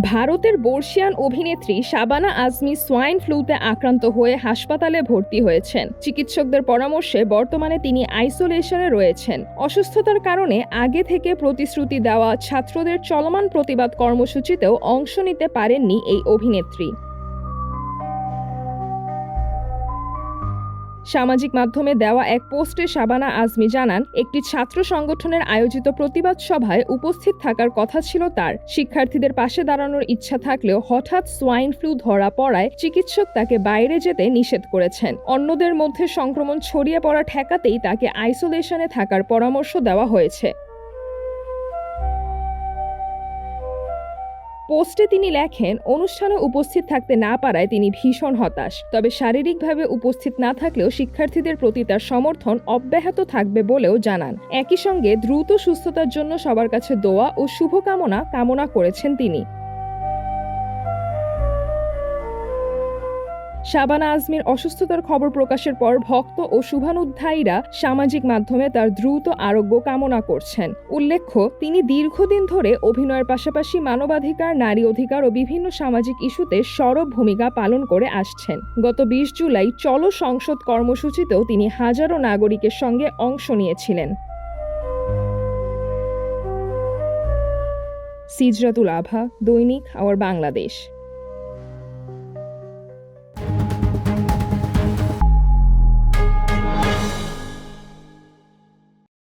ভারতের বর্ষিয়ান অভিনেত্রী শাবানা আজমি সোয়াইন ফ্লুতে আক্রান্ত হয়ে হাসপাতালে ভর্তি হয়েছেন। চিকিৎসকদের পরামর্শে বর্তমানে তিনি আইসোলেশনে রয়েছেন। অসুস্থতার কারণে আগে থেকে প্রতিশ্রুতি দেওয়া ছাত্রদের চলমান প্রতিবাদ কর্মসূচিতেও অংশ নিতে পারেননি এই অভিনেত্রী। সামাজিক মাধ্যমে দেওয়া এক পোস্টে শাবানা আজমি জানান, একটি ছাত্র সংগঠনের আয়োজিত প্রতিবাদ সভায় উপস্থিত থাকার কথা ছিল তার। শিক্ষার্থীদের পাশে দাঁড়ানোর ইচ্ছা থাকলেও হঠাৎ সোয়াইন ফ্লু ধরা পড়ায় চিকিৎসক তাকে বাইরে যেতে নিষেধ করেছেন। অন্যদের মধ্যে সংক্রমণ ছড়িয়ে পড়া ঠেকাতেই তাকে আইসোলেশনে থাকার পরামর্শ দেওয়া হয়েছে। পোস্টে তিনি লেখেন, অনুষ্ঠানে উপস্থিত থাকতে না পারায় তিনি ভীষণ হতাশ। তবে শারীরিকভাবে উপস্থিত না থাকলেও শিক্ষার্থীদের প্রতি তার সমর্থন অব্যাহত থাকবে বলেও জানান। একই সঙ্গে দ্রুত সুস্থতার জন্য সবার কাছে দোয়া ও শুভকামনা কামনা করেছেন তিনি। শাবানা আজমির অসুস্থতার খবর প্রকাশের পর ভক্ত ও শুভানুধ্যায়ীরা সামাজিক মাধ্যমে তার দ্রুত আরোগ্য কামনা করছেন। উল্লেখ্য, তিনি দীর্ঘদিন ধরে অভিনয়ের পাশাপাশি মানবাধিকার, নারী অধিকার ও বিভিন্ন সামাজিক ইস্যুতে সরব ভূমিকা পালন করে আসছেন। গত ২০ জুলাই চলো সংসদ কর্মসূচিতেও তিনি হাজারো নাগরিকের সঙ্গে অংশ নিয়েছিলেন। সিজরাতুল আভা, দৈনিক আওয়ার বাংলাদেশ।